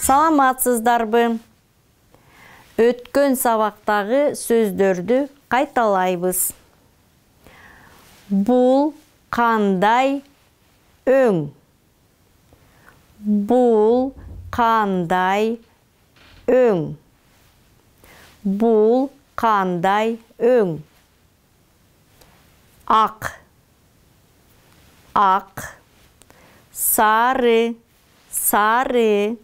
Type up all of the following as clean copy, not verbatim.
Саламатсыздарбы? Өткөн сабактагы сөздөрдү кайталайбыз. Бул кандай өң? Бул кандай өң? Бул кандай өң? Ак, ак. Сары, сары.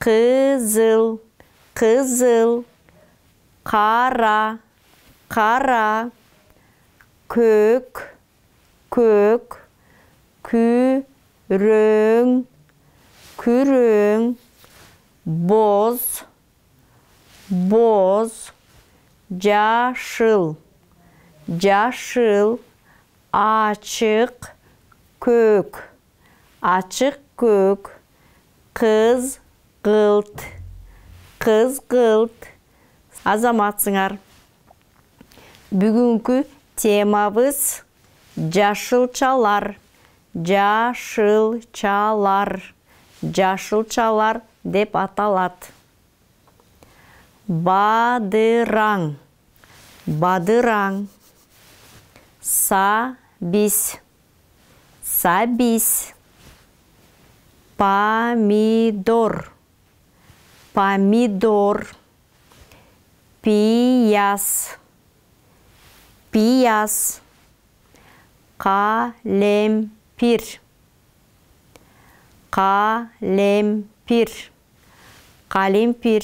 Кызыл, кызыл. Кара, кара. Көк, көк. Күрөң, күрөң. Боз, боз. Жашыл, жашыл. Ачык, көк, ачык көк. Кызгылт, кызгылт. Азаматсыңар. Бүгүнкү темабыз жашылчалар. Жашылчалар, жашылчалар деп аталат. Бадыраң, бадыраң. Сабиз, сабиз. Помидор, помидор. Пияз, пияз. Калемпир, калемпир. Калемпир.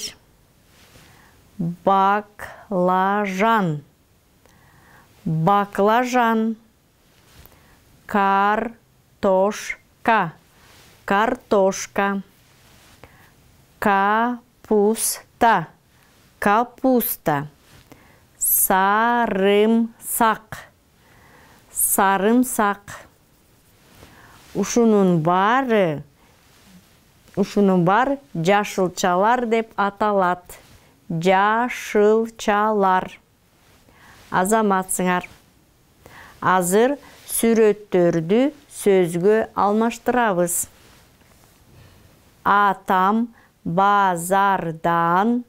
Баклажан, баклажан. Картошка, картошка. Капуста, капуста. Сарымсак, сарымсак. Ушунун баары жашылчалар деп аталат. Жашылчалар. Азаматсыңар. Азыр сүрөттөрдү сөзгө алмаштырабыз. Атам базардан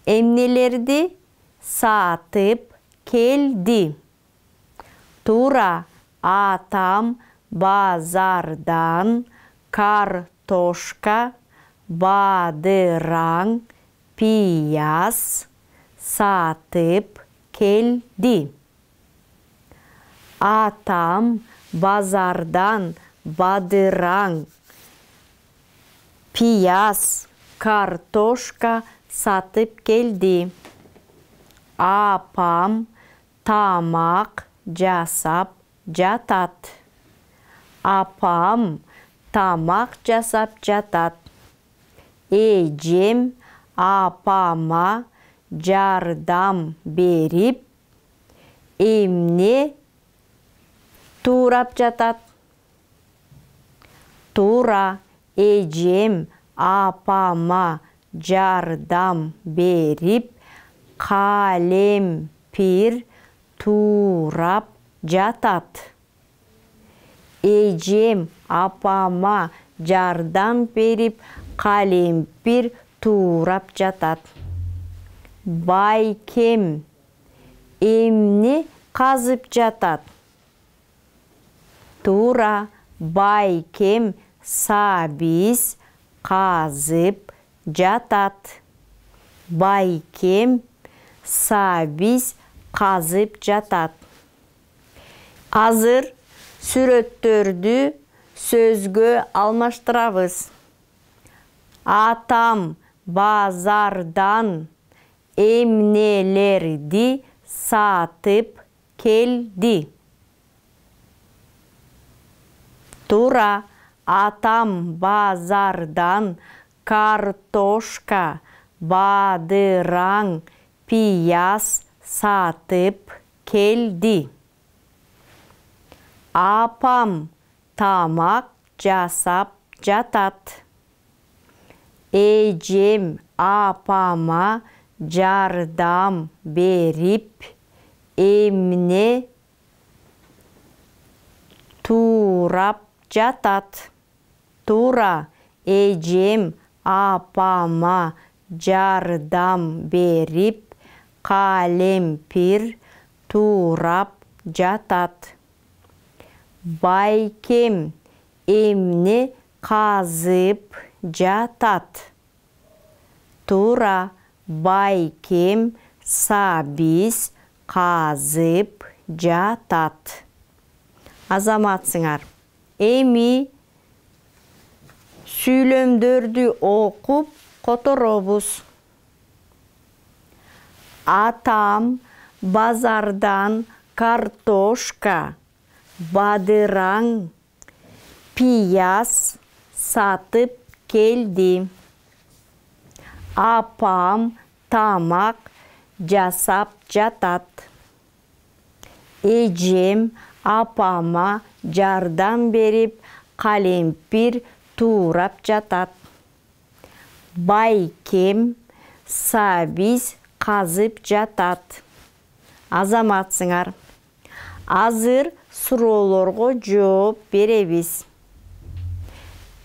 эмнелерди сатып келди. Туура. Атам базардан картошка, бадыраң, пияз сатып келди. Атам базардан бадыраң, пияз, картошка сатып келди. Апам тамак жасап жатат. Апам тамак жасап жатат. Эжем апама жардам берип эмне туурап жатат. Туура. Эжем апама жардам берип калемпир туурап жатат. Эжем апама жардам берип калемпир туурап жатат. Байкем эмне казып жатат. Туура. Байкем сабиз казып жатат. Байкем сабиз казып жатат. Азыр сүрөттөрдү сөзгө алмаштырабыз. Атам базардан эмнелерди сатып келди. Туура. Атам базардан картошка, бадыраң, пияз сатып келди. Апам тамак жасап жатат. Эжем апама жардам берип эмне туурап жатат. Туура. Эжем апама жардам берип, калемпир туурап жатат. Байкем эмне казып жатат? Туура, байкем сабиз казып жатат. Азаматсыңар. Эми сүйлөмдөрдү окуп которобуз. Атам базардан картошка, бадыраң, пияз сатып келди. Апам тамак жасап жатат. Эжем апама жардам берип, калемпир туурап жатат. Байкем сабиз казып жатат. Азаматсыңар. Азыр суроолорго жооп беребиз.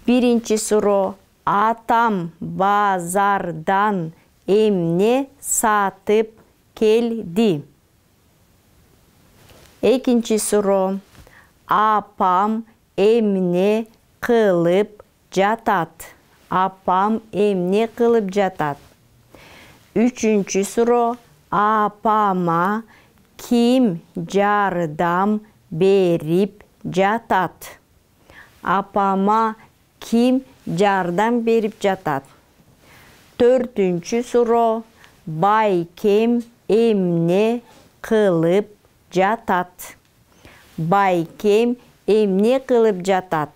Биринчи суроо. Атам базардан эмне сатып келди? Экинчи суроо. Апам эмне кылып жатат? Апам эмне кылып жатат? Үчүнчү суроо. Апама ким жардам берип жатат? Апама ким жардам берип жатат? Төртүнчү суроо. Байкем эмне кылып жатат? Байкем эмне кылып жатат?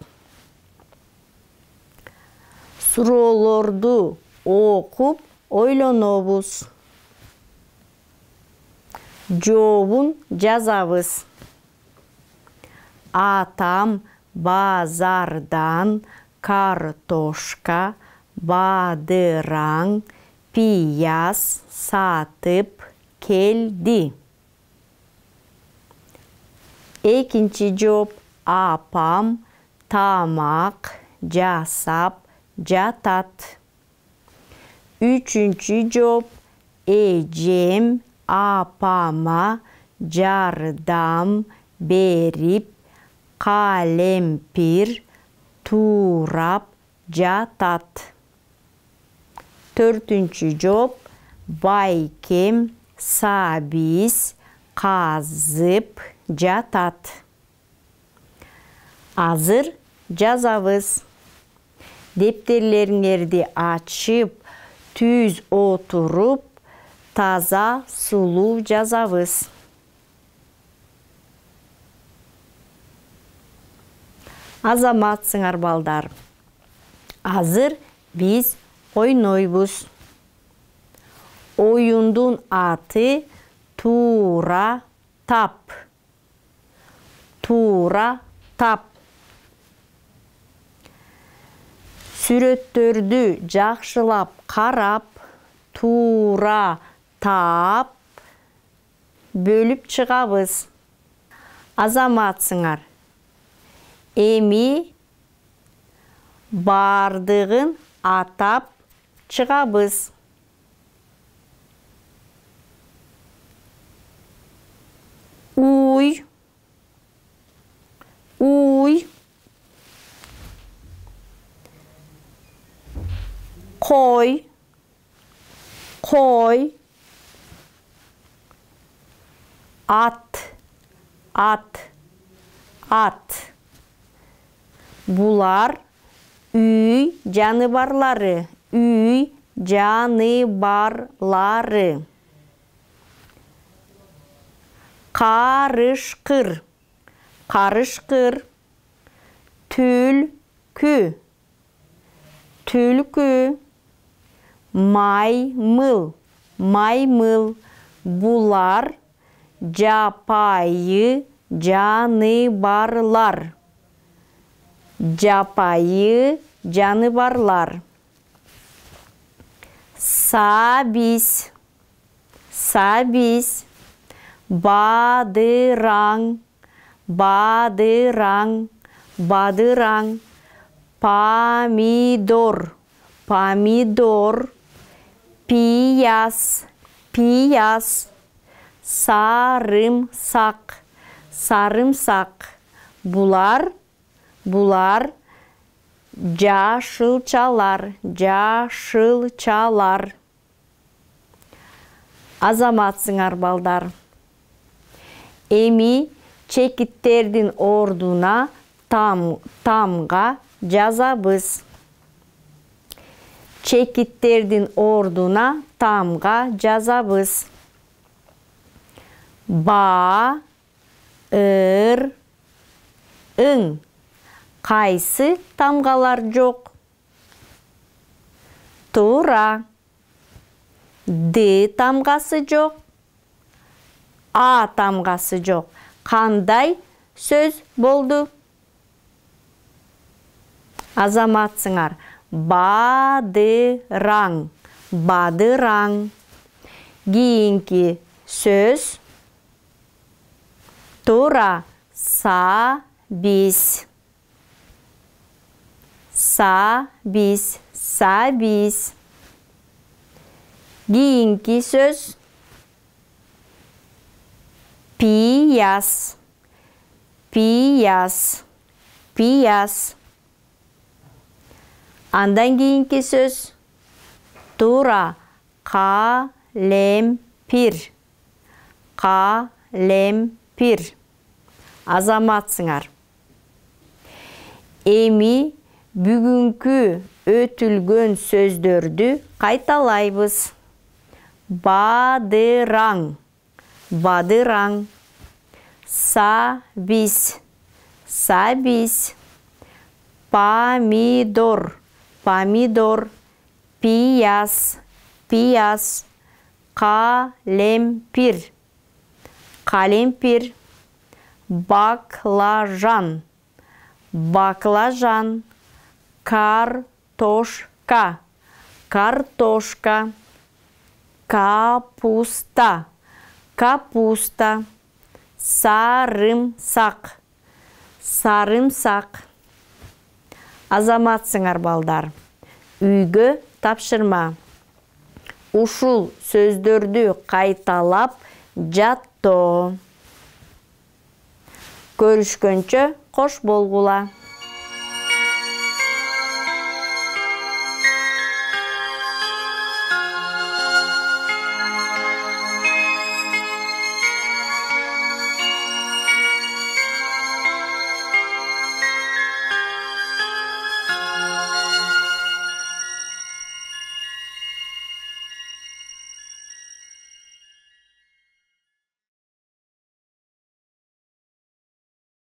Суроолорду окуп ойлонобуз. Жообун жазабыз. Атам базардан картошка, бадыраң, пияз сатып келди. Экинчи жооп. Апам тамак жасап жатат. Үчүнчү жооп. Эжем апама жардам берип, калемпир туурап жатат. Төртүнчү жооп. Байкем сабиз казып жатат. Азыр жазабыз. Дептерлериңерди ачып, түз отуруп, таза сулуу жазабыз. Азаматсыңар балдар. Азыр биз ойнойбуз. Оюндун аты туура тап. Туура тап. Сүрөттөрдү жакшылап карап, туура тап бөлүп чыгабыз. Азаматсыңар. Эми бардыгын атап чыгабыз. Уй, уй, кой, кой, ат, ат, ат. Булар үй жаныбарлары, үй жаныбарлары. Карышкыр, карышкыр. Түлкү, түлкү. Маймыл, маймыл. Булар жапайы жаныбарлар. Жапайы жаныбарлар. Сабиз, сабиз. Бадыраң, бадыраң, бадыраң. Помидор, Помидор, пияз, пияз. Sarımsak, sarımsak. Bular jaşılçalar, jaşılçalar. Azamatsыңар балдар. Эми чекиттердин ордуна тамга жазабыз. Чекиттердин ордуна тамга жазабыз. Ba, ыр, ың. Кайсы тамгалар жок? Туура. Д тамгасы жок. А тамгасы жок. Кандай сөз болду? Азаматсыңар. Бадыраң. Бадыраң. Кийинки сөз. Туура. Сабиз. Сабиз. Сабиз. Кийинки сөз. Пияз. Пияз. Пияз. Андан кийинки сөз. Туура. Калемпир. Калемпир. Азаматсыңар. Эми бүгүнкү өтүлгөн сөздөрдү кайталайбыз. Бадыраң. Бадыраң. Сабиз. Сабиз. Помидор. Помидор. Пияз. Пияз. Калемпир. Калемпир. Баклажан. Баклажан. Картошка. Картошка. Капуста. Капуста. Сарымсак. Сарымсак. Азаматсыңар балдар. Үйгө тапшырма. Ушул сөздөрдү кайталап жаттоо. Көрүшкөнчө кош болгула.